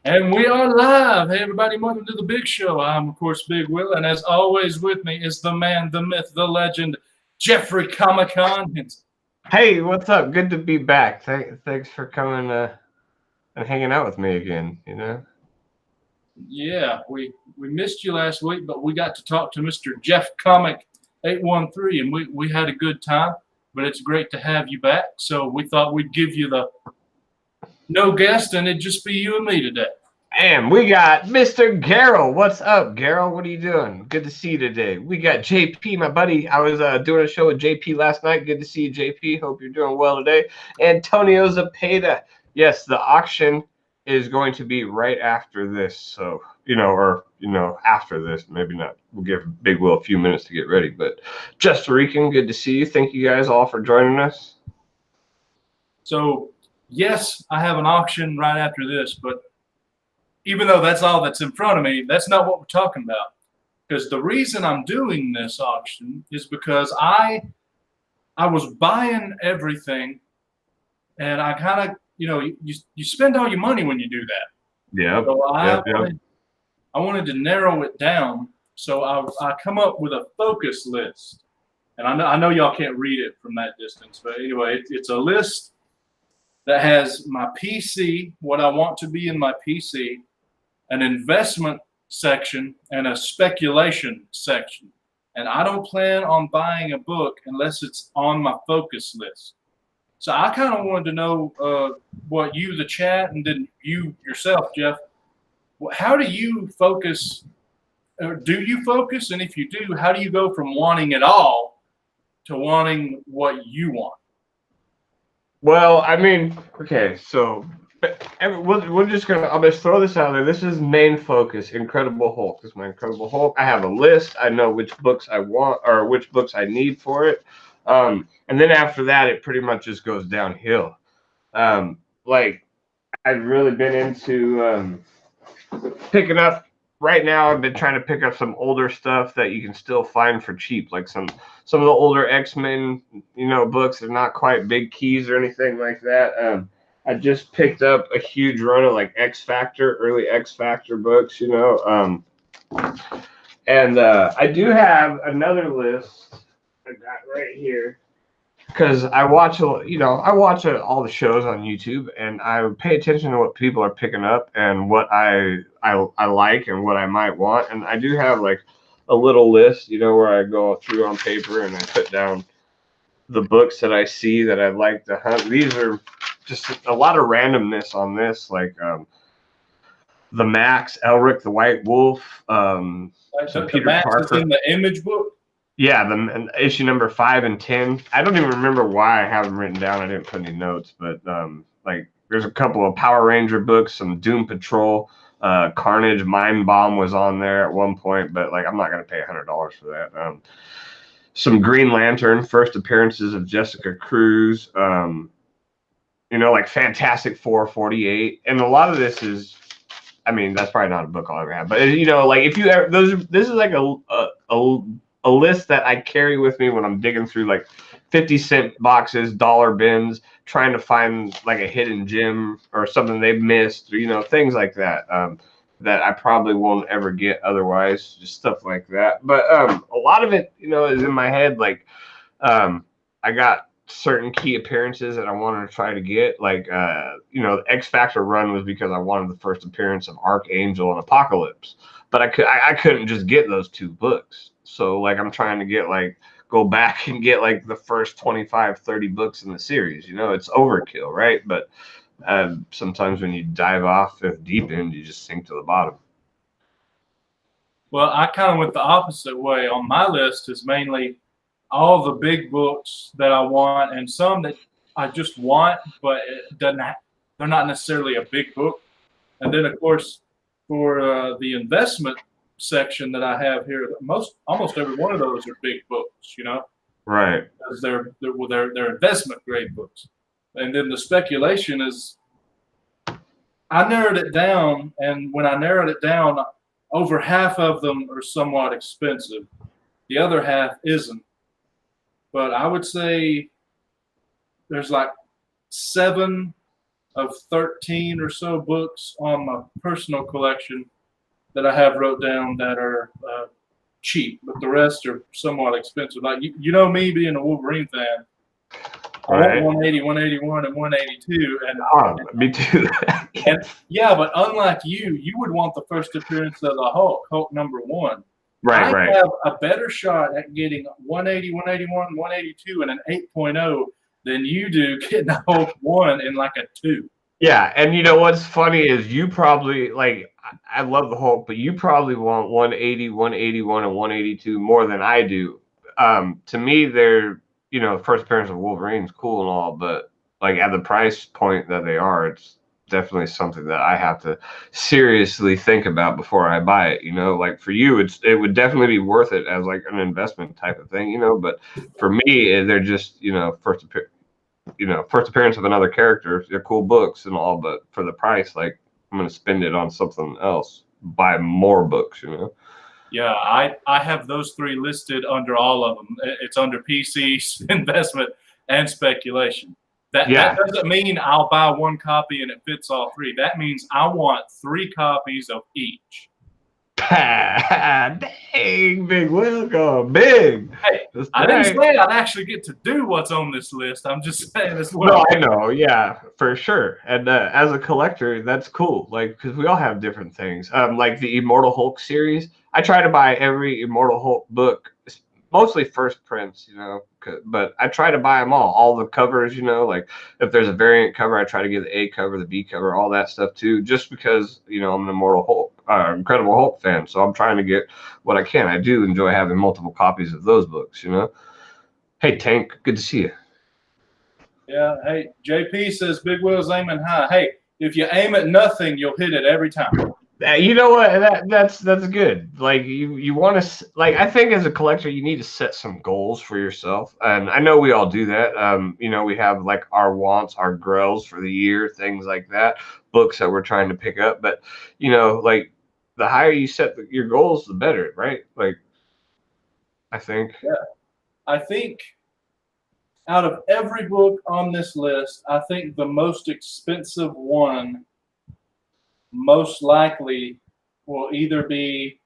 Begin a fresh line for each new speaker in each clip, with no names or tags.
And we are live. Hey, everybody, welcome to the big show. I'm, of course, Big Will. And as always, with me is the man, the myth, the legend, Jeffrey KomiKHAN.
Hey, what's up? Good to be back. Thanks for coming and hanging out with me again.
Yeah, we missed you last week, but we got to talk to Mr. Jeff Comic 813, and we had a good time. But it's great to have you back. So we thought we'd give you the no guest, and it'd just be you and me today.
And we got Mr. Garrel. What's up, Garrel? What are you doing? Good to see you today. We got JP, my buddy. I was doing a show with JP last night. Good to see you, JP. Hope you're doing well today. Antonio Zapata. Yes, the auction is going to be right after this. So, after this, maybe not. We'll give Big Will a few minutes to get ready. But Just Rican, good to see you. Thank you guys all for joining us.
So, yes, I have an auction right after this, but even though that's all that's in front of me, that's not what we're talking about. Because the reason I'm doing this auction is because I was buying everything, and I kind of, you spend all your money when you do that.
Yeah.
So I
Yep.
wanted to narrow it down. So I come up with a focus list, and I know y'all can't read it from that distance, but anyway, it's a list that has my PC, what I want to be in my PC, an investment section, and a speculation section. And I don't plan on buying a book unless it's on my focus list. So I kind of wanted to know what you, the chat, and then you yourself, Jeff, how do you focus? Or do you focus? And if you do, how do you go from wanting it all to wanting what you want?
Well, I mean, okay, so we're just gonna. I'll just throw this out there. This is main focus. Incredible Hulk. This is my Incredible Hulk. I have a list. I know which books I want or which books I need for it. And then after that, it pretty much just goes downhill. Like I've really been into picking up. Right now, I've been trying to pick up some older stuff that you can still find for cheap, like some of the older X-Men, books. They're not quite big keys or anything like that. I just picked up a huge run of like X Factor, early X Factor books, and I do have another list I got right here because I watch all the shows on YouTube, and I pay attention to what people are picking up and what I like and what I might want, and I do have like a little list, where I go through on paper and I put down the books that I see that I'd like to hunt. These are just a lot of randomness on this, like the Max, Elric, the White Wolf,
Like
some
the
Peter
Max is
Parker.
in the image book.
Yeah, the issue number 5 and 10. I don't even remember why I have them written down. I didn't put any notes, but like there's a couple of Power Ranger books, some Doom Patrol, Carnage, Mind Bomb was on there at one point, but like I'm not gonna pay $100 for that. Some Green Lantern, first appearances of Jessica Cruz, like Fantastic Four 48, and a lot of this is. I mean, that's probably not a book I'll ever have, but like if you ever, this is like a list that I carry with me when I'm digging through like 50-cent boxes, dollar bins, trying to find like a hidden gem or something they've missed, or things like that. That I probably won't ever get otherwise, just stuff like that. But a lot of it, is in my head. Like I got certain key appearances that I wanted to try to get. Like the X Factor run was because I wanted the first appearance of Archangel and Apocalypse, but I couldn't just get those two books. So like I'm trying to get like go back and get like the first 25, 30 books in the series. It's overkill, right? But sometimes when you dive off the deep end, you just sink to the bottom.
Well, I kind of went the opposite way. On my list is mainly all the big books that I want, and some that I just want, but it doesn't. They're not necessarily a big book. And then, of course, for the investment section that I have here, almost every one of those are big books.
Right.
Because they're investment grade books. And then the speculation is, I narrowed it down, and when I narrowed it down, over half of them are somewhat expensive. The other half isn't. But I would say there's like 7 of 13 or so books on my personal collection that I have wrote down that are cheap, but the rest are somewhat expensive. Like you know me being a Wolverine fan, I want
Right.
180, 181, and 182,
Oh, me too.
and yeah, but unlike you would want the first appearance of the Hulk #1.
Right,
I
right.
have a better shot at getting 180, 181, 182, and an 8.0 than you do getting a Hulk 1 in like a 2.
Yeah, and you know what's funny is you probably like I love the Hulk, but you probably want 180, 181, and 182 more than I do. To me, they're first appearance of Wolverine's cool and all, but like at the price point that they are, it's definitely something that I have to seriously think about before I buy it. Like for you, it would definitely be worth it as like an investment type of thing. But for me, they're just first appearance of another character. They're cool books and all, but for the price, like I'm gonna spend it on something else, buy more books.
Yeah, I have those 3 listed under all of them. It's under PC, investment, and speculation. That
Yeah.
doesn't mean I'll buy 1 copy and it fits all 3. That means I want 3 copies of each.
Dang, big welcome, big.
Hey,
That's
I didn't
right.
say I'd actually get to do what's on this list. I'm just saying as
No,
well.
I know, yeah, for sure. And as a collector, that's cool. Like, because we all have different things. Like the Immortal Hulk series, I try to buy every Immortal Hulk book, mostly first prints, but I try to buy them all the covers. Like if there's a variant cover, I try to get the A cover, the B cover, all that stuff too, just because I'm an Immortal Hulk, Incredible Hulk fan. So I'm trying to get what I can. I do enjoy having multiple copies of those books. Hey, Tank, good to see you.
Yeah, hey, JP says Big Will's aiming high. Hey, if you aim at nothing, you'll hit it every time.
You know what? That's good. Like you want to like I think as a collector you need to set some goals for yourself, and I know we all do that. We have like our wants, our growls for the year, things like that, books that we're trying to pick up. But like the higher you set your goals, the better, right? Like I think.
Yeah, I think out of every book on this list, I think the most expensive one most likely will either be.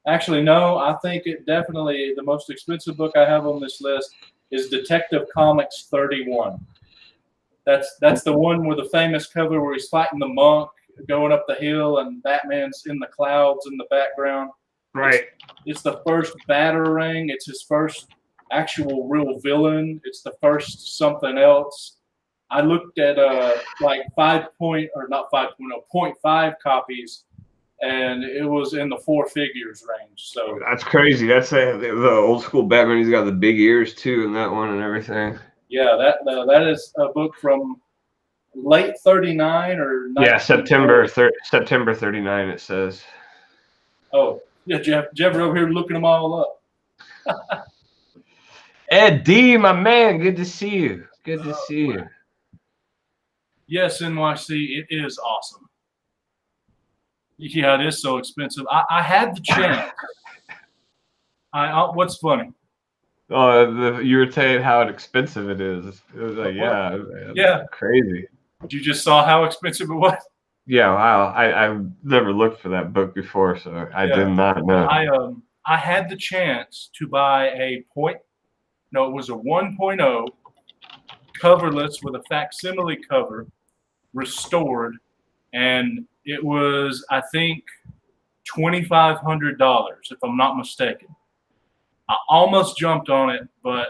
Actually, no, I think it definitely the most expensive book I have on this list is Detective Comics 31. That's the one with the famous cover where he's fighting the monk going up the hill and Batman's in the clouds in the background.
Right.
It's the first Batarang. It's his first actual real villain. It's the first something else. I looked at like 0.5 copies, and it was in the 4 figures range. So
That's crazy. That's the old school Batman. He's got the big ears too, in that one and everything.
yeah, that is a book from late 39 or 19.
Yeah, September 39. It says.
Oh, yeah, Jeff over here looking them all up.
Ed D, my man, good to see you. Good to see you.
Yes, NYC, it is awesome. Yeah, it is so expensive. I had the chance. What's funny?
Oh, you were saying how expensive it is. It was like,
Yeah,
crazy.
you just saw how expensive it was.
Yeah, wow. I've never looked for that book before, so I did not know.
I had the chance to buy it was a 1.0 coverless with a facsimile cover, restored, and it was, I think, $2,500 if I'm not mistaken. I almost jumped on it, but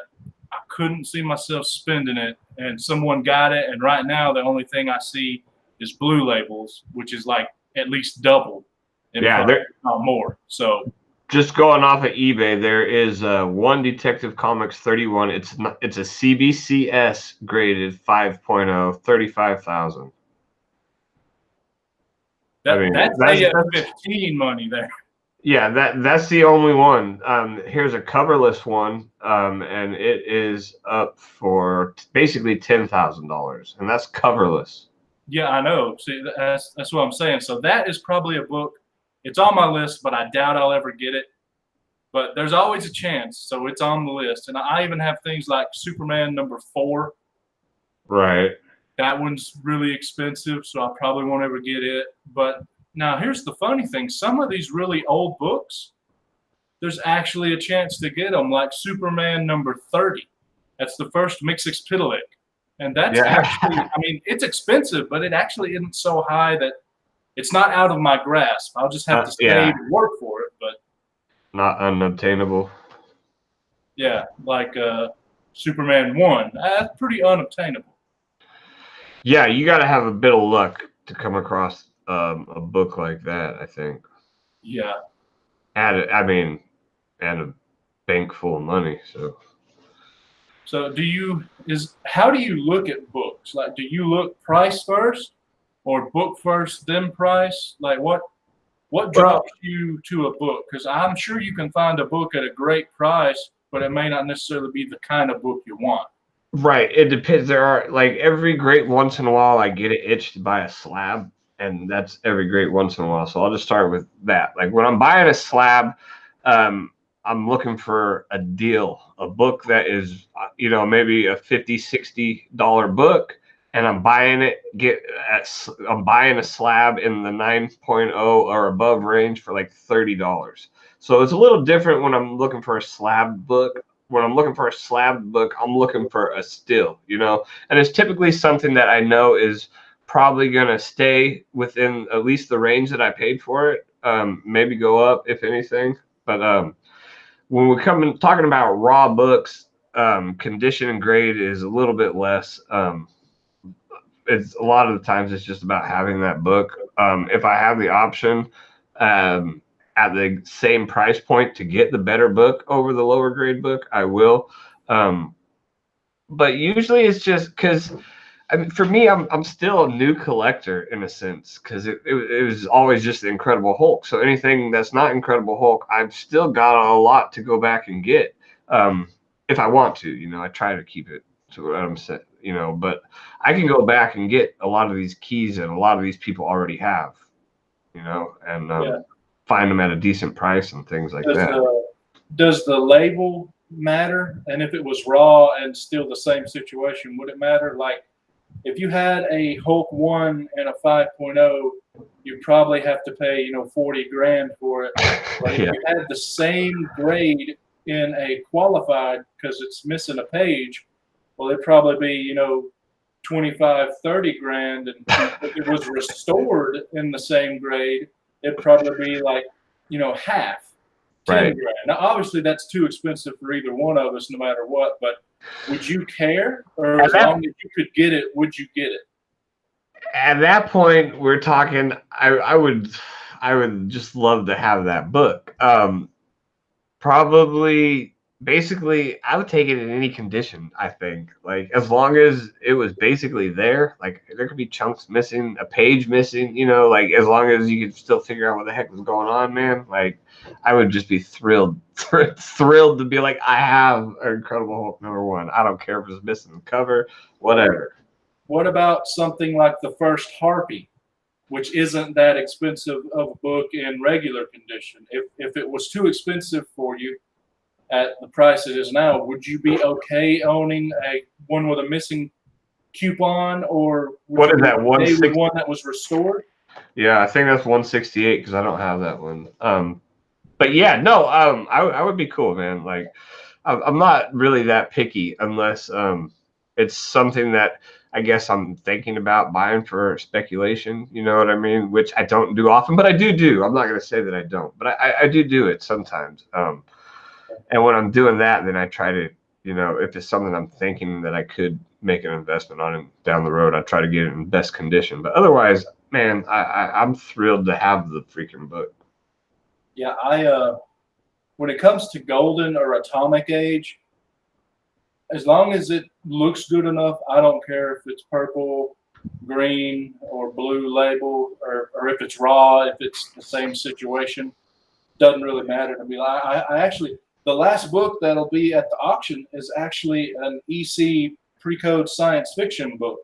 I couldn't see myself spending it, and someone got it, and right now the only thing I see is Blue Labels, which is like at least double in price, not more. So
just going off of eBay, there is one Detective Comics 31. It's a CBCS graded 5.0, 35,000.
That's 15 money there.
Yeah, that's the only one. Here's a coverless one, and it is up for basically $10,000, and that's coverless.
Yeah, I know. See, that's what I'm saying. So that is probably a book. It's on my list, but I doubt I'll ever get it. But there's always a chance, so it's on the list. And I even have things like Superman #4.
Right.
That one's really expensive, so I probably won't ever get it. But now here's the funny thing. Some of these really old books, there's actually a chance to get them, like Superman number 30. That's the first Mixix-Pitalik. And that's actually,
Yeah.
I mean, it's expensive, but it actually isn't so high that it's not out of my grasp. I'll just have to
Yeah.
save and work for it. But
Not unobtainable.
yeah, like Superman 1, that's pretty unobtainable.
Yeah, you got to have a bit of luck to come across a book like that, I think.
Yeah.
And a bank full of money. So
So how do you look at books? Like, do you look price first or book first, then price? Like what draws you to a book? Because I'm sure you can find a book at a great price, but it may not necessarily be the kind of book you want.
right, it depends. There are like every great once in a while I get an itch to buy a slab, and that's every great once in a while. So I'll just start with that. Like when I'm buying a slab, um, I'm looking for a deal, a book that is, maybe a $50-$60 book, and I'm buying I'm buying a slab in the 9.0 or above range for like $30. So it's a little different when I'm looking for a slab book. When I'm looking for a slab book, I'm looking for a still, and it's typically something that I know is probably going to stay within at least the range that I paid for it. Maybe go up if anything. But when we come in talking about raw books, condition and grade is a little bit less. It's a lot of the times it's just about having that book. If I have the option at the same price point to get the better book over the lower grade book, I will. But usually it's just because, for me, I'm still a new collector in a sense, because it was always just the Incredible Hulk. So anything that's not Incredible Hulk, I've still got a lot to go back and get, if I want to. I try to keep it to what I'm saying, but I can go back and get a lot of these keys that a lot of these people already have, and find them at a decent price and things like that.
Does the label matter? And if it was raw and still the same situation, would it matter? Like, if you had a Hulk 1 and a 5.0, you probably have to pay, 40 grand for it. But if you had the same grade in a qualified, because it's missing a page, well, it'd probably be, 25, 30 grand. And if it was restored in the same grade, it'd probably be like, half. 10 grand. Now, obviously, that's too expensive for either one of us, no matter what. But would you care, or as long as you could get it, would you get it?
At that point, we're talking. I would just love to have that book. Probably, basically, I would take it in any condition. I think, like, as long as it was basically there. Like, there could be chunks missing, a page missing. Like, as long as you could still figure out what the heck was going on, man. Like, I would just be thrilled to be like, I have an Incredible Hulk #1. I don't care if it's missing the cover, whatever.
What about something like the first Harpy, which isn't that expensive of a book in regular condition? If it was too expensive for you at the price it is now, would you be okay owning one with a missing coupon, or
what is that, 160?
One that was restored?
Yeah, I think that's 168 because I don't have that one. But yeah, no, I would be cool, man. Like, I'm not really that picky unless it's something that I guess I'm thinking about buying for speculation. You know what I mean? Which I don't do often, but I do. I'm not going to say that I don't, but I do it sometimes. And when I'm doing that, then I try to, if it's something I'm thinking that I could make an investment on and down the road, I try to get it in best condition. But otherwise, man, I'm thrilled to have the freaking book.
Yeah, when it comes to Golden or Atomic Age, as long as it looks good enough, I don't care if it's purple, green, or blue label, or if it's raw, if it's the same situation. Doesn't really matter to me. I actually, the last book that'll be at the auction is actually an EC pre-code science fiction book.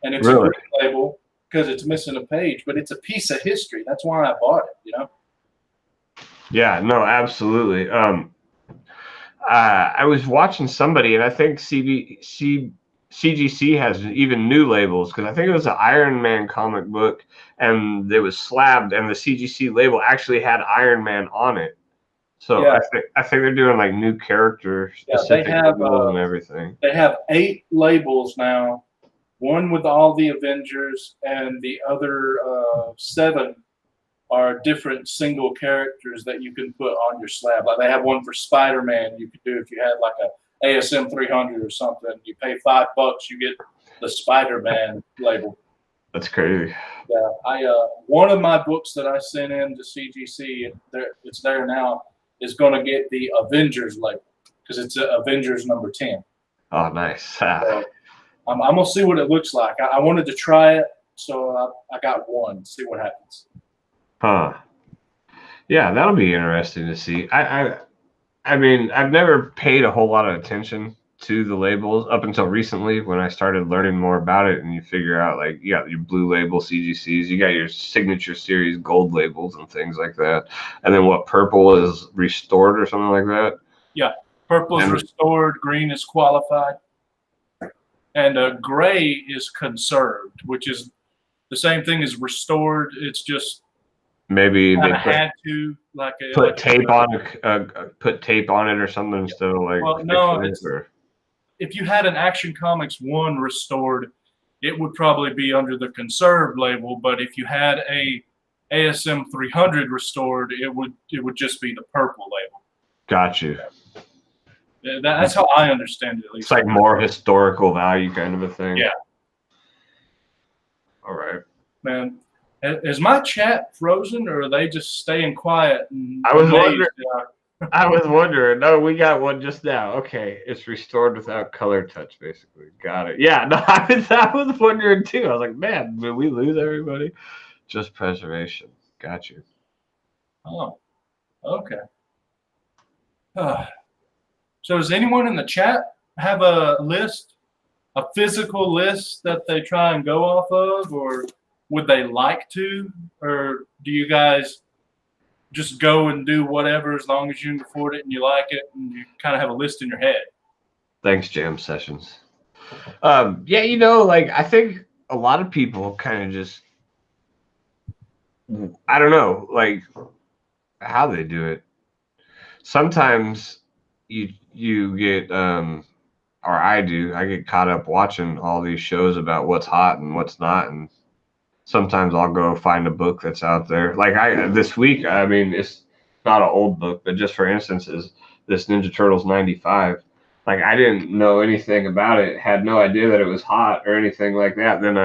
And it's
Really?
a green label because it's missing a page, but it's a piece of history. That's why I bought it,
Yeah, no, absolutely. I was watching somebody, and I think CGC has even new labels, because I think it was an Iron Man comic book, and it was slabbed, and the CGC label actually had Iron Man on it. So
Yeah,
I think they're doing like new character
yeah. They
specific
have
labels and everything.
8 labels now. One with all the Avengers, and the other 7 are different single characters that you can put on your slab. Like they have one for Spider-Man. You could do if you had like a ASM 300 or something. You pay $5, you get the Spider-Man label.
That's crazy.
Yeah, one of my books that I sent in to CGC, it's there now, is going to get the Avengers label because it's Avengers number 10.
Oh, nice.
So I'm gonna see what it looks like. I wanted to try it, so I got one. See what happens.
Huh. Yeah, that'll be interesting to see. I mean, I've never paid a whole lot of attention to the labels up until recently when I started learning more about it, and you figure out like you got your blue label CGCs, you got your signature series gold labels and things like that. And then what, purple is restored or something like that?
Yeah, purple is restored, green is qualified, and gray is conserved, which is the same thing as restored. It's just
maybe they
had to
put tape on it or something instead of like.
Well, no, if you had an Action Comics 1 restored, it would probably be under the conserved label. But if you had a ASM 300 restored, it would just be the purple label.
Got you.
That's how I understand it, at least.
It's like more historical value kind of a thing.
Yeah.
All right.
Man, is my chat frozen, or are they just staying quiet?
I was wondering. No, we got one just now. Okay, it's restored without color touch, basically. Got it. Yeah, no, I was wondering too. I was like, man, did we lose everybody? Just preservation. Got you.
Oh, okay. So does anyone in the chat have a list, a physical list that they try and go off of, or would they like to, or do you guys just go and do whatever as long as you can afford it and you like it and you kind of have a list in your head?
Thanks, Jam Sessions. Yeah, like I think a lot of people kind of just, I don't know, like how they do it. Sometimes you get or I get caught up watching all these shows about what's hot and what's not, and sometimes I'll go find a book that's out there. Like this week, I mean, it's not an old book, but just for instance, is this Ninja Turtles 95. Like I didn't know anything about it, had no idea that it was hot or anything like that. Then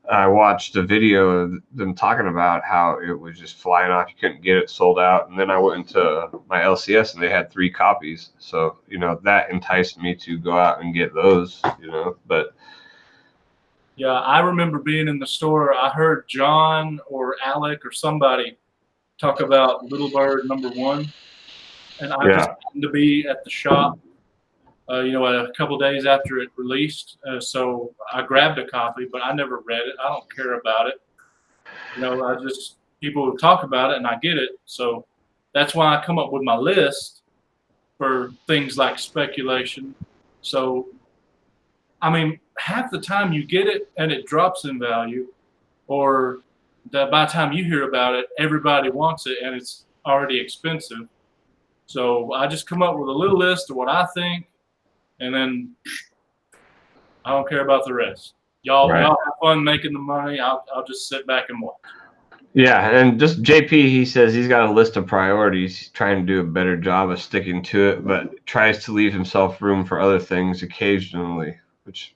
I watched a video of them talking about how it was just flying off. You couldn't get it, sold out. And then I went into my LCS and they had 3 copies. So, that enticed me to go out and get those, but.
Yeah, I remember being in the store. I heard John or Alec or somebody talk about Little Bird #1. And I just happened to be at the shop, a couple days after it released. So I grabbed a copy, but I never read it. I don't care about it. People would talk about it and I get it. So that's why I come up with my list for things like speculation. So, I mean, half the time you get it and it drops in value, or that by the time you hear about it, everybody wants it and it's already expensive. So I just come up with a little list of what I think, and then I don't care about the rest. Y'all have fun making the money. I'll just sit back and watch.
Yeah, and just JP, he says he's got a list of priorities. He's trying to do a better job of sticking to it, but tries to leave himself room for other things occasionally, which,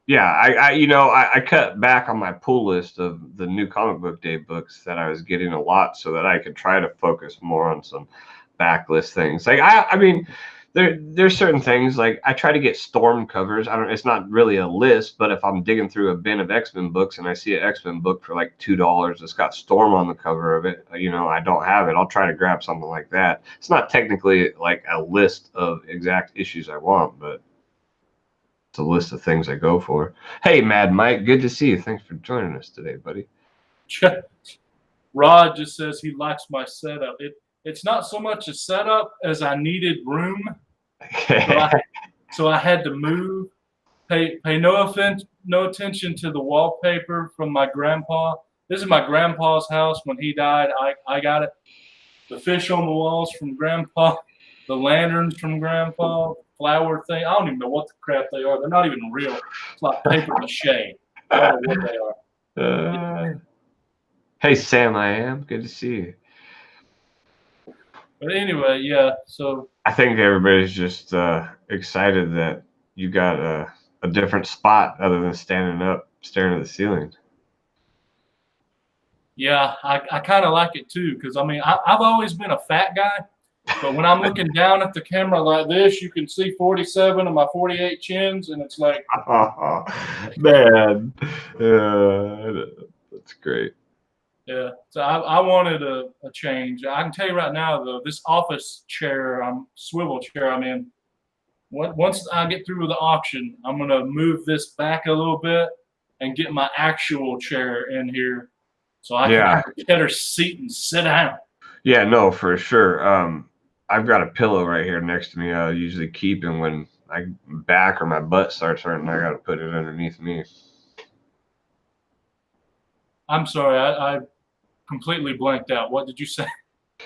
yeah, I cut back on my pull list of the new comic book day books that I was getting a lot so that I could try to focus more on some backlist things. Like, I mean, there's certain things, like I try to get Storm covers. It's not really a list, but if I'm digging through a bin of X-Men books and I see an X-Men book for like $2, it's got Storm on the cover of it, I don't have it, I'll try to grab something like that. It's not technically like a list of exact issues I want, but it's a list of things I go for. Hey, Mad Mike, good to see you. Thanks for joining us today, buddy.
Rod just says he likes my setup. It's not so much a setup as I needed room. So I had to move. pay no attention to the wallpaper from my grandpa. This is my grandpa's house. When he died, I got it. The fish on the walls from grandpa, the lanterns from grandpa, flower thing. I don't even know what the crap they are. They're not even real. It's like paper mache. I don't know what they are.
Hey Sam, I am good to see you.
But anyway, yeah. So
I think everybody's just excited that you got a different spot other than standing up, staring at the ceiling.
yeah, I kind of like it too, because I mean I've always been a fat guy, but when I'm looking down at the camera like this, you can see 47 of my 48 chins, and it's like,
man, that's great.
yeah. So I wanted a change. I can tell you right now though, this office chair, swivel chair I'm in. Once I get through with the auction, I'm gonna move this back a little bit and get my actual chair in here, so I can have a better seat and sit down.
Yeah, no, for sure. I've got a pillow right here next to me. I usually keep, and when my back or my butt starts hurting, I got to put it underneath me.
I'm sorry, I completely blanked out. What did you say?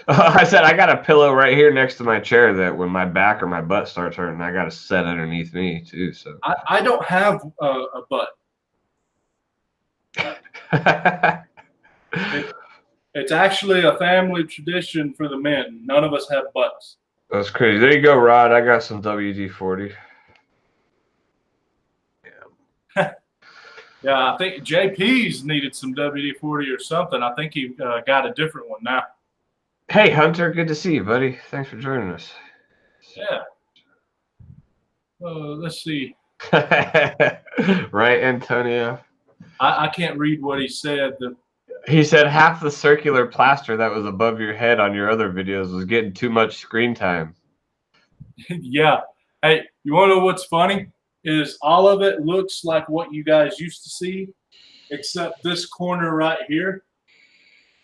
I said I got a pillow right here next to my chair that when my back or my butt starts hurting, I got to set underneath me too. So
I don't have a butt. It's actually a family tradition for the men. None of us have butts.
That's crazy. There you go, Rod. I got some WD-40.
Yeah. Yeah, I think JP's needed some WD-40 or something. I think he got a different one now.
Hey, Hunter. Good to see you, buddy. Thanks for joining us.
Yeah. Let's see.
Right, Antonio?
I can't read what he said.
He said half the circular plaster that was above your head on your other videos was getting too much screen time.
Yeah. Hey, you want to know what's funny? Is all of it looks like what you guys used to see, except this corner right here.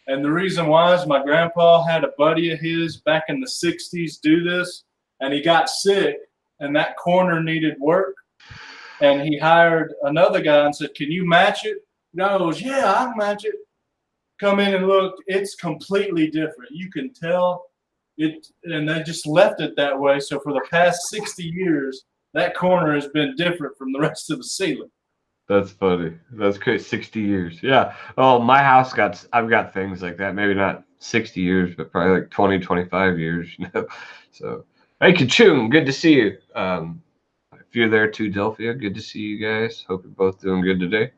And the reason why is my grandpa had a buddy of his back in the 60s do this, and he got sick, and that corner needed work. And he hired another guy and said, "Can you match it?" He goes, "Yeah, I can match it." Come in and look, it's completely different. You can tell it, and they just left it that way. So for the past 60 years, that corner has been different from the rest of the ceiling.
That's funny. That's great. 60 years. Yeah. Oh, my house I've got things like that. Maybe not 60 years, but probably like 20, 25 years, you know. So, hey, Kachung, good to see you. If you're there too, Delphia, good to see you guys. Hope you're both doing good today.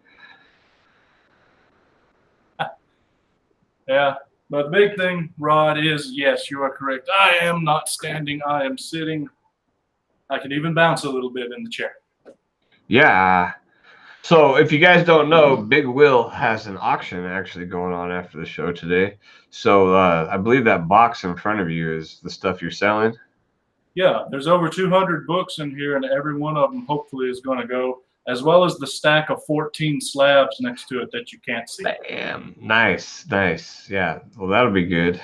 Yeah. But the big thing, Rod, is yes, you are correct. I am not standing. I am sitting. I can even bounce a little bit in the chair.
Yeah. So if you guys don't know, Big Will has an auction actually going on after the show today. So I believe that box in front of you is the stuff you're selling.
Yeah, there's over 200 books in here, and every one of them hopefully is going to go, as well as the stack of 14 slabs next to it that you can't see.
Damn, nice. Yeah, well, that'll be good.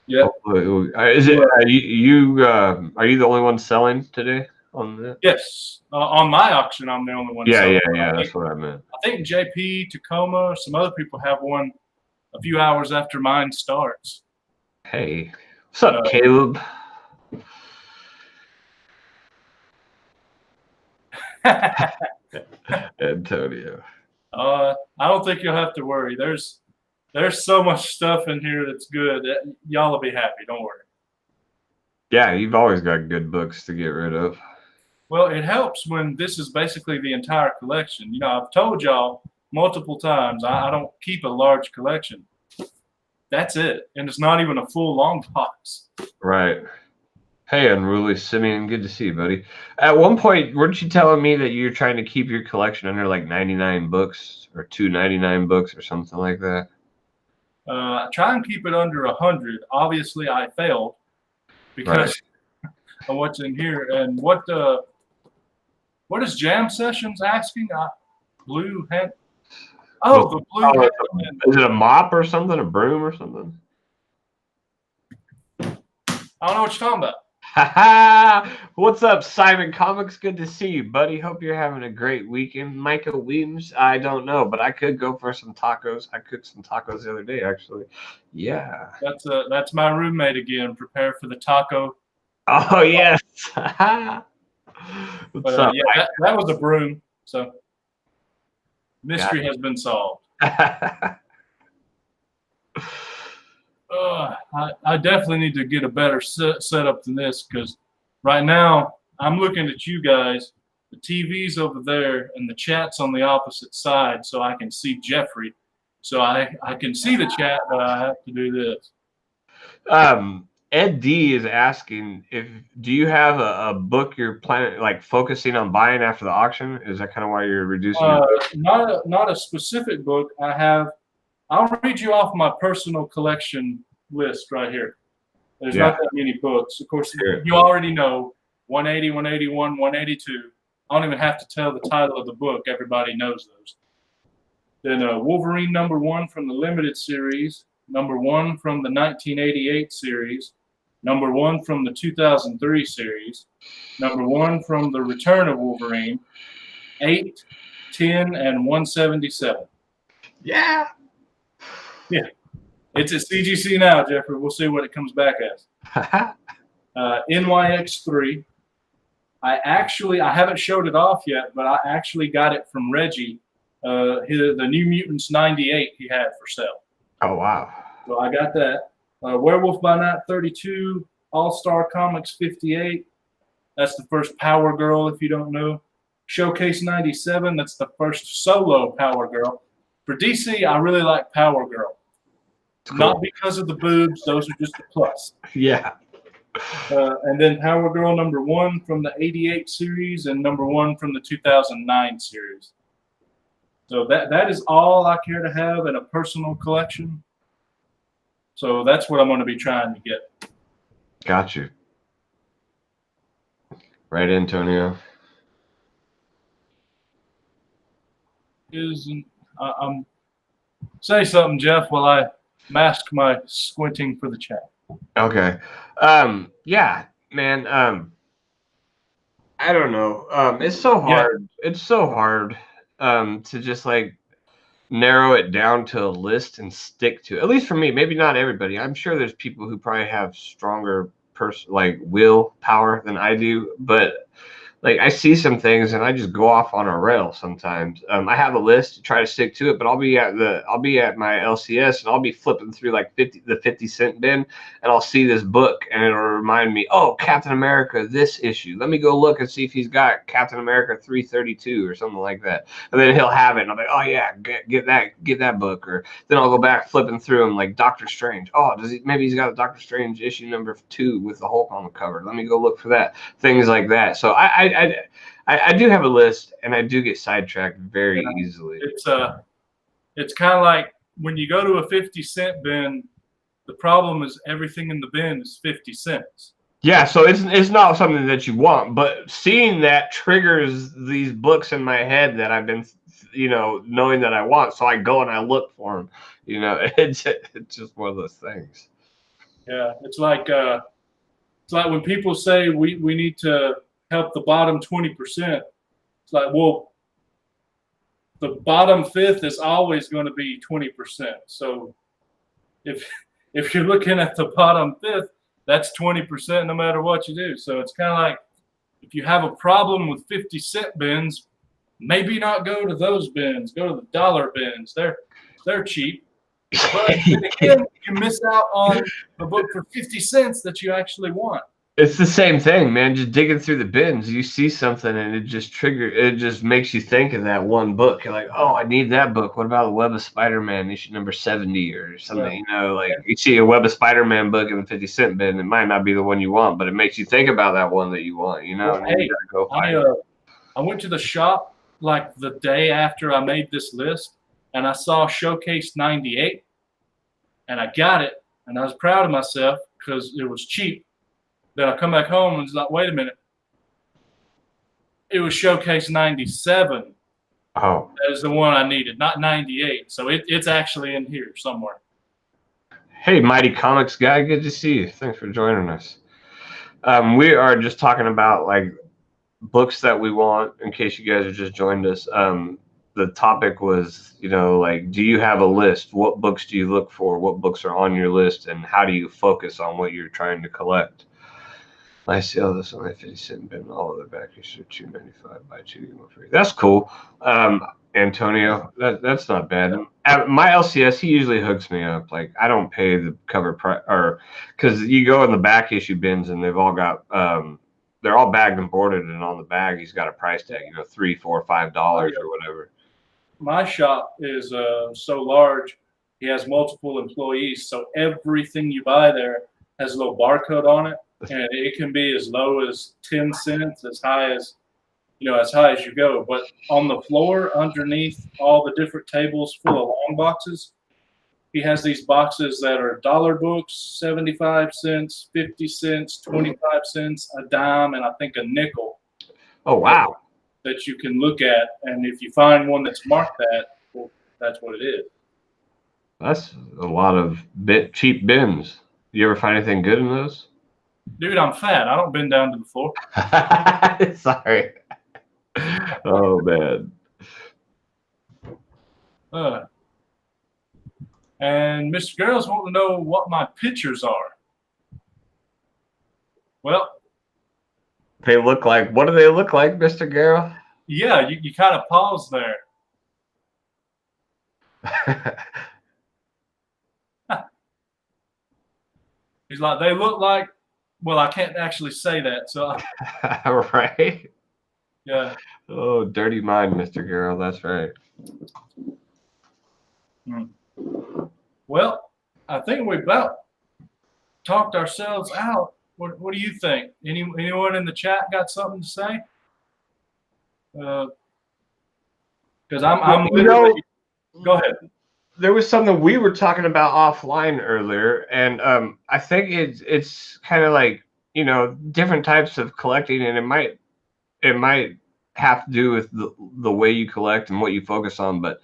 Yeah.
Is it? Are you the only one selling today on that?
Yes, on my auction, I'm the only one.
Yeah. That's what I meant.
I think JP, Tacoma, some other people have one a few hours after mine starts.
Hey, what's up, Caleb? Antonio.
I don't think you'll have to worry. There's so much stuff in here that's good. Y'all will be happy. Don't worry.
Yeah, you've always got good books to get rid of.
Well, it helps when this is basically the entire collection. You know, I've told y'all multiple times I don't keep a large collection. That's it. And it's not even a full long box.
Right. Hey, Unruly Simeon, good to see you, buddy. At one point, weren't you telling me that you're trying to keep your collection under like 99 books or 299 books or something like that?
I try and keep it under 100. Obviously, I failed because of what's in here. And what is Jam Sessions asking? Blue hat. Oh, the blue hat.
Is it a mop or something? A broom or something?
I don't know what you're talking about.
What's up, Simon Comics? Good to see you, buddy. Hope you're having a great weekend. Michael Williams, I don't know, but I could go for some tacos. I cooked some tacos the other day, actually. Yeah.
That's my roommate again. Prepare for the taco.
Oh yes. What's
But
up?
yeah, that was a broom. So mystery has been solved. I definitely need to get a better setup than this, because right now I'm looking at you guys. The TV's over there and the chat's on the opposite side, so I can see Jeffrey. So I can see the chat, but I have to do this.
Ed D is asking, do you have a book you're planning, like focusing on buying after the auction? Is that kind of why you're reducing your book?
Not a specific book. I'll read you off my personal collection list right here. There's not that many books. Of course, you already know 180, 181, 182. I don't even have to tell the title of the book. Everybody knows those. Then Wolverine #1 from the limited series, #1 from the 1988 series, #1 from the 2003 series, #1 from the Return of Wolverine, 8, 10, and 177.
Yeah.
Yeah. It's at CGC now, Jeffrey. We'll see what it comes back as. NYX3. I haven't showed it off yet, but I actually got it from Reggie. The New Mutants 98 he had for sale.
Oh, wow.
So I got that. Werewolf by Night 32, All-Star Comics 58. That's the first Power Girl, if you don't know. Showcase 97, that's the first solo Power Girl. For DC, I really like Power Girl. Cool. Not because of the boobs, those are just a plus.
Yeah.
And then Power Girl #1 from the 88 series and #1 from the 2009 series. So that is all I care to have in a personal collection. So that's what I'm going to be trying to get.
Got you. Right, Antonio.
Say something, Jeff, while I mask my squinting for the chat.
Okay. Yeah, man. I don't know. It's so hard. Yeah. It's so hard to just like narrow it down to a list and stick to it. At least for me, maybe not everybody. I'm sure there's people who probably have stronger will power than I do, but like I see some things and I just go off on a rail sometimes. I have a list to try to stick to it, but I'll be at my LCS and I'll be flipping through like the 50-cent bin, and I'll see this book and it'll remind me, oh, Captain America, this issue. Let me go look and see if he's got Captain America 332 or something like that. And then he'll have it, and I'm like, oh yeah, get that book. Or then I'll go back flipping through them like Doctor Strange. Oh, maybe he's got a Doctor Strange issue #2 with the Hulk on the cover. Let me go look for that. Things like that. So I do have a list, and I do get sidetracked very easily.
It's kind of like when you go to a 50-cent bin, the problem is everything in the bin is 50 cents.
Yeah, so it's not something that you want, but seeing that triggers these books in my head that I've been, knowing that I want. So I go and I look for them. It's just one of those things.
Yeah, it's like when people say we need to help the bottom 20%. It's like, well, the bottom fifth is always going to be 20%. So if you're looking at the bottom fifth, that's 20% no matter what you do. So it's kind of like if you have a problem with 50-cent bins, maybe not go to those bins. Go to the dollar bins. They're cheap. But again, you miss out on a book for 50 cents that you actually want.
It's the same thing, man. Just digging through the bins, you see something and it just makes you think of that one book. You're like, oh, I need that book. What about the Web of Spider-Man issue #70 or something? Yeah. You see a Web of Spider-Man book in the 50-cent bin, it might not be the one you want, but it makes you think about that one that you want, Well, and
hey,
you gotta go find
it. I went to the shop like the day after I made this list, and I saw Showcase 98, and I got it, and I was proud of myself because it was cheap. Then I come back home and it's like, wait a minute. It was Showcase 97.
Oh.
That is the one I needed, not 98. So it's actually in here somewhere.
Hey, Mighty Comics guy. Good to see you. Thanks for joining us. We are just talking about like books that we want. In case you guys have just joined us, the topic was, like, do you have a list? What books do you look for? What books are on your list, and how do you focus on what you're trying to collect? I sell this on my 50-cent bin. All of the back issues are $2.95 by 2 free. That's cool. Antonio, that's not bad. My LCS, he usually hooks me up. Like, I don't pay the cover price, or because you go in the back issue bins and they've all got they're all bagged and boarded, and on the bag he's got a price tag, $3, $4, $5 or whatever.
My shop is so large, he has multiple employees, so everything you buy there has a little barcode on it, and it can be as low as 10 cents, as high as you go. But on the floor, underneath all the different tables full of long boxes, he has these boxes that are dollar books, 75 cents, 50 cents, 25 cents, a dime, and I think a nickel.
Oh, wow.
That you can look at, and if you find one that's marked that, well, that's what it is.
That's a lot of cheap bins. You ever find anything good in those?
Dude, I'm fat. I don't bend down to the floor.
Sorry. Oh, man.
And Mr. Girls want to know what my pictures are. Well,
They look like, what do they look like, Mr. Garrell?
Yeah, you kind of pause there. He's like, they look like, well, I can't actually say that. So,
right?
Yeah.
Oh, dirty mind, Mr. Garrell. That's right.
Well, I think we about talked ourselves out. What do you think? Anyone in the chat got something to say? Because I'm literally. Go ahead.
There was something we were talking about offline earlier, and I think it's kind of like, different types of collecting, and it might have to do with the way you collect and what you focus on. But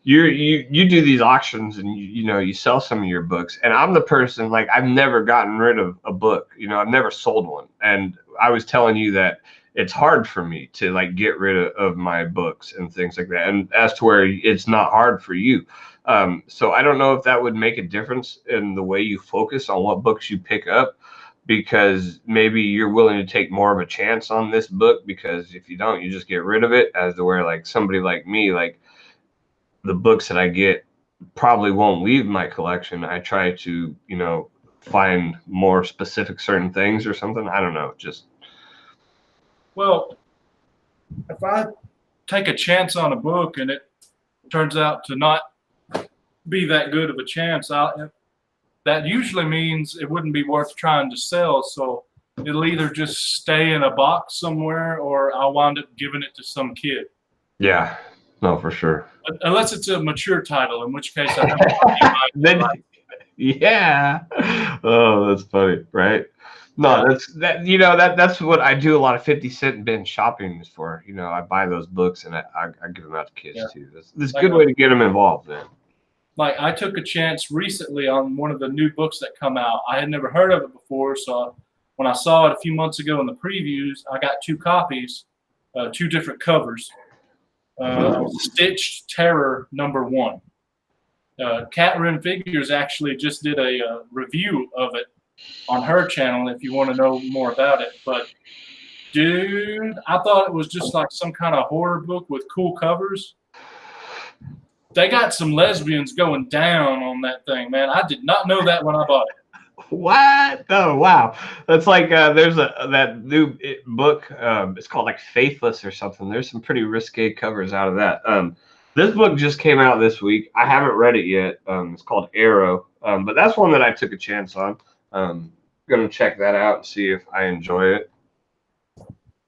you do these auctions, and you sell some of your books, and I'm the person, like, I've never gotten rid of a book. I've never sold one, and I was telling you that it's hard for me to, like, get rid of my books and things like that, and as to where it's not hard for you. So I don't know if that would make a difference in the way you focus on what books you pick up, because maybe you're willing to take more of a chance on this book, because if you don't, you just get rid of it, as to where, like, somebody like me, like, the books that I get probably won't leave my collection. I try to, find more specific certain things or something. I don't know.
Well, if I take a chance on a book and it turns out to not be that good of a chance, that usually means it wouldn't be worth trying to sell. So it'll either just stay in a box somewhere, or I'll wind up giving it to some kid.
Yeah, no, for sure.
Unless it's a mature title, in which case I have
then, yeah. Oh, that's funny, right? No, that's what I do. A lot of 50-cent bin shopping is for. I buy those books and I give them out to kids too. That's a good way to get them involved, man.
Like, I took a chance recently on one of the new books that come out. I had never heard of it before, so when I saw it a few months ago in the previews, I got 2 copies, 2 different covers. Stitched Terror #1. Catherine Figures actually just did a review of it on her channel if you want to know more about it. But, dude, I thought it was just like some kind of horror book with cool covers. They got some lesbians going down on that thing, man. I did not know that when I bought it.
What? Oh, wow. That's like, there's that new book. It's called, like, Faithless or something. There's some pretty risque covers out of that. This book just came out this week. I haven't read it yet. It's called Arrow. But that's one that I took a chance on. Going to check that out and see if I enjoy it.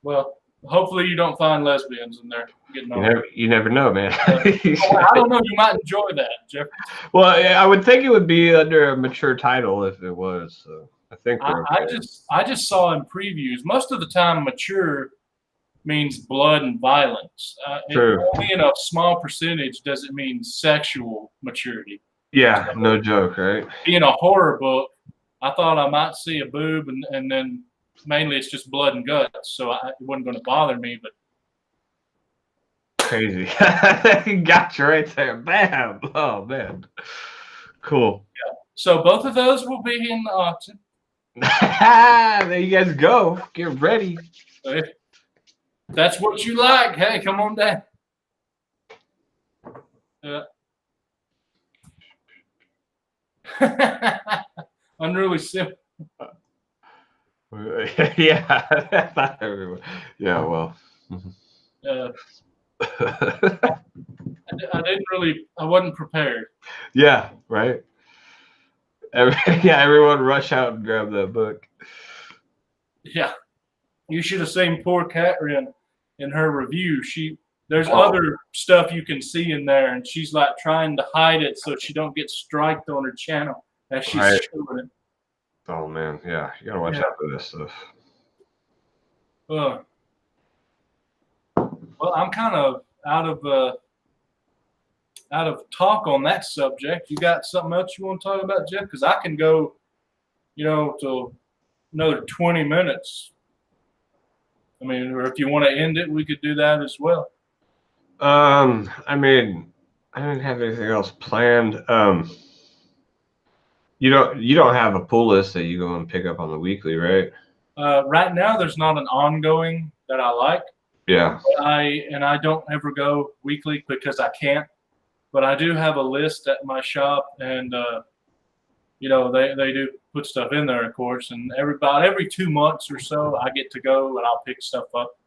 Well, hopefully you don't find lesbians in there getting on.
You never know, man.
I don't know. You might enjoy that, Jeff.
Well, I would think it would be under a mature title if it was. So I think we're okay.
I just saw in previews. Most of the time, mature means blood and violence.
True.
Only in a small percentage does it mean sexual maturity.
Yeah,
so,
no joke, right?
Being a horror book, I thought I might see a boob and then mainly it's just blood and guts, so it wasn't going to bother me. But
crazy. Got you right there. Bam. Oh man. Cool.
yeah. So both of those will be in the auction.
There you guys go. Get ready.
If that's what you like, hey, come on down. Unruly simple.
Yeah. Not everyone. Yeah, well.
I wasn't prepared.
Yeah, right. Everyone rush out and grab that book.
Yeah. You should have seen poor Catherine in her review. There's other stuff you can see in there, and she's like trying to hide it so she don't get striked on her channel as she's showing it.
Oh man, yeah, you gotta watch out for this stuff.
Well, I'm kind of out of talk on that subject. You got something else you want to talk about, Jeff? Because I can go, till another 20 minutes. I mean, or if you want to end it, we could do that as well.
I mean, I didn't have anything else planned. You don't have a pull list that you go and pick up on the weekly, right?
Right now, there's not an ongoing that I like.
Yeah.
I don't ever go weekly because I can't. But I do have a list at my shop, and they do put stuff in there, of course. And about every 2 months or so, I get to go and I'll pick stuff up.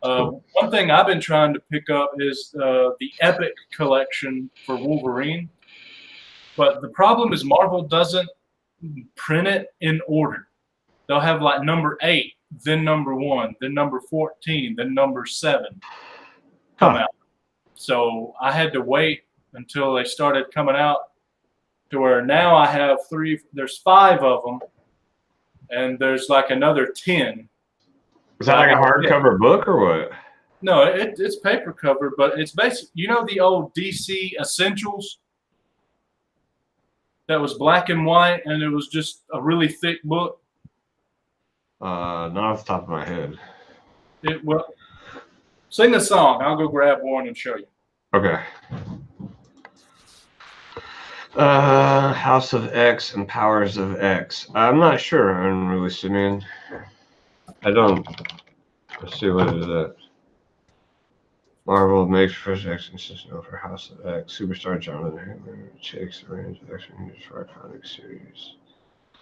One thing I've been trying to pick up is the Epic collection for Wolverine. But the problem is Marvel doesn't print it in order. They'll have like number 8, then number 1, then number 14, then number 7 come out. So I had to wait until they started coming out to where now I have 3. There's 5 of them, and there's like another 10.
Is that like a hardcover book or what?
No, it's paper cover, but it's basically, the old DC Essentials that was black and white, and it was just a really thick book.
Not off the top of my head.
Sing a song. I'll go grab one and show you.
Okay. House of X and Powers of X. I'm not sure. I'm really listening. I don't. Let's see what is that. Marvel makes first X consistent for House of X. Superstar Jonathan Hammer takes the range of X-Men news for iconic series.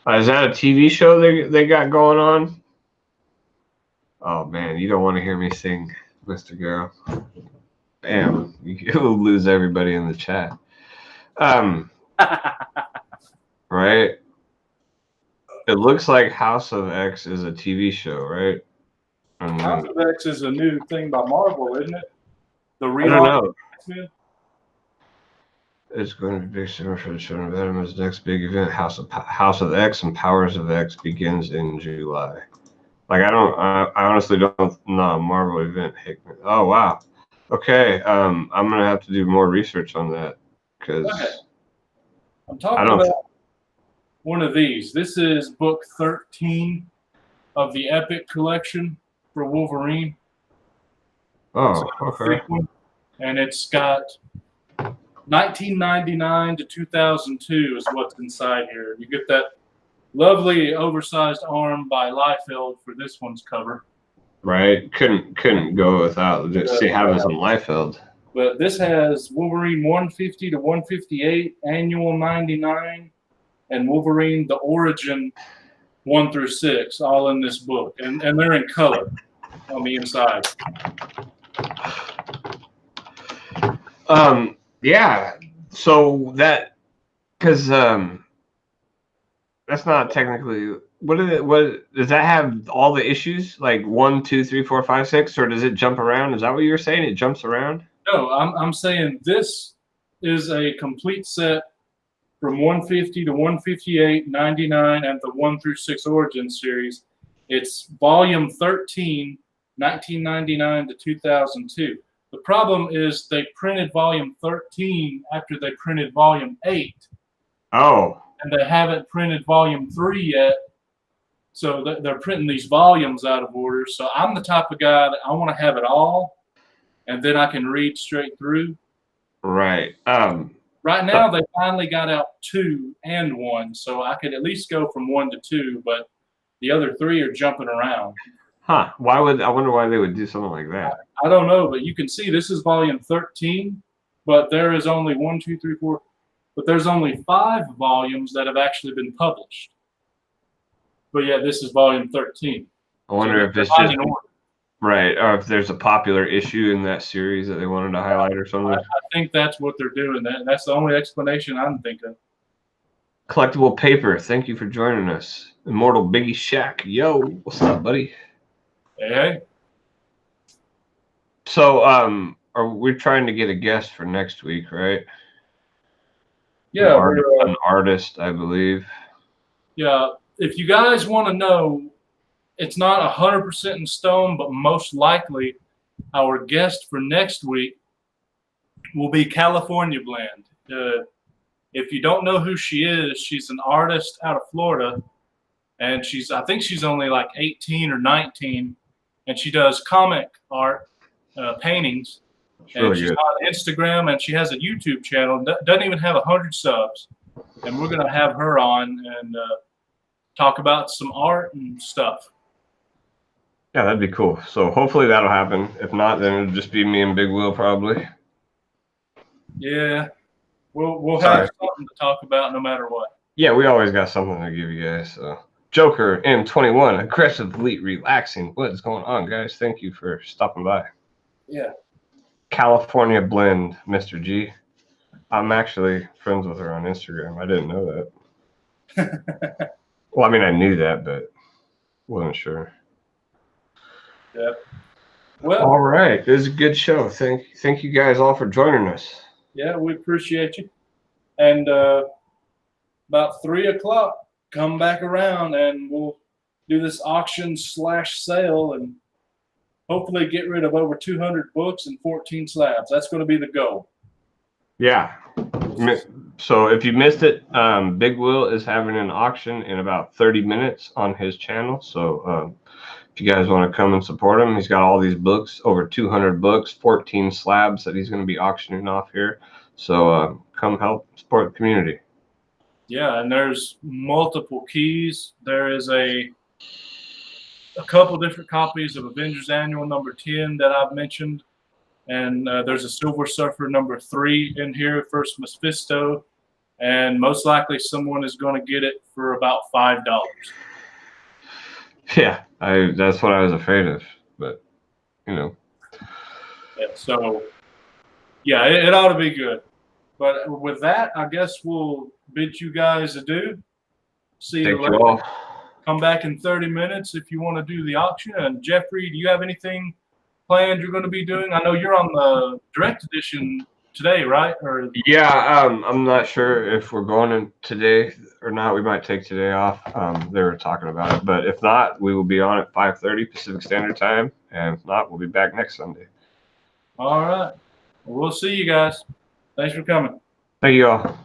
Is that a TV show they got going on? Oh man, you don't want to hear me sing, Mr. Girl. Damn, you'll lose everybody in the chat. Right? It looks like House of X is a TV show, right?
House of X is a new thing by Marvel, isn't it? I don't
know. It's going to be big summer for the children of Adam's next big event. House of X and Powers of X begins in July. Like I honestly don't know Marvel event Hickman. Oh wow. Okay. I'm gonna have to do more research on that because
I'm talking about one of these. This is book 13 of the Epic collection for Wolverine.
Oh, okay.
And it's got 1999 to 2002 is what's inside here. You get that lovely oversized arm by Liefeld for this one's cover.
Right. Couldn't go without just having some Liefeld.
But this has Wolverine 150 to 158, Annual 99, and Wolverine the Origin 1 through 6, all in this book. And they're in color on the inside.
Yeah. So because that's not technically what does that have all the issues like 1, 2, 3, 4, 5, 6, or does it jump around? Is that what you were saying? It jumps around?
No, I'm saying this is a complete set from 150 to 158, 99, and the 1 through 6 Origin series. It's volume 13, 1999 to 2002. The problem is they printed volume 13 after they printed volume 8.
Oh.
And they haven't printed volume 3 yet. So they're printing these volumes out of order. So I'm the type of guy that I want to have it all, and then I can read straight through.
Right.
Right now, they finally got out 2 and 1, so I could at least go from 1 to 2, but the other 3 are jumping around.
Huh. I wonder why they would do something like that.
I don't know, but you can see this is volume 13, but there is only 1, 2, 3, 4, but there's only 5 volumes that have actually been published. But yeah, this is volume 13.
I wonder if it's just right, or if there's a popular issue in that series that they wanted to highlight or something.
I think that's what they're doing. That's the only explanation I can think of.
Collectible Paper, thank you for joining us. Immortal Biggie Shack, yo, what's up, buddy?
Hey.
So, are we trying to get a guest for next week, right?
Yeah,
an artist, I believe.
Yeah, if you guys want to know, it's not 100% in stone, but most likely our guest for next week will be California Blend. If you don't know who she is, she's an artist out of Florida, and I think she's only like 18 or 19, and she does comic art, paintings, and she's on Instagram, and she has a YouTube channel. Doesn't even have 100 subs, and we're gonna have her on and talk about some art and stuff.
Yeah, that'd be cool. So hopefully that'll happen. If not, then it'll just be me and Big Will probably.
Yeah, we'll have something to talk about no matter what.
Yeah, we always got something to give you guys. So Joker M21, aggressive, elite, relaxing. What is going on, guys? Thank you for stopping by.
Yeah.
California Blend, Mr. G. I'm actually friends with her on Instagram. I didn't know that. Well, I mean, I knew that, but wasn't sure.
Yep. Well,
all right. It was a good show. Thank you guys all for joining us.
Yeah, we appreciate you. And about 3 o'clock, come back around and we'll do this auction / sale and hopefully get rid of over 200 books and 14 slabs. That's going to be the goal. Yeah.
So if you missed it, Big Will is having an auction in about 30 minutes on his channel. So if you guys want to come and support him, he's got all these books, over 200 books, 14 slabs that he's going to be auctioning off here. So come help support the community.
Yeah, and there's multiple keys. There is a couple different copies of Avengers Annual number 10 that I've mentioned. And there's a Silver Surfer number 3 in here, First Mephisto. And most likely someone is going to get it for about $5.
Yeah, that's what I was afraid of. But, you know.
Yeah, so, yeah, it ought to be good. But with that, I guess we'll bid you guys adieu. See you later. All. Come back in 30 minutes if you want to do the auction. And Jeffrey, do you have anything planned you're going to be doing? I know you're on the direct edition today, right? Or
yeah, I'm not sure if we're going in today or not. We might take today off. They were talking about it, but if not, we will be on at 5:30 Pacific Standard Time, and if not, we'll be back next Sunday.
All right. Well, we'll see you guys. Thanks for coming.
Thank you all.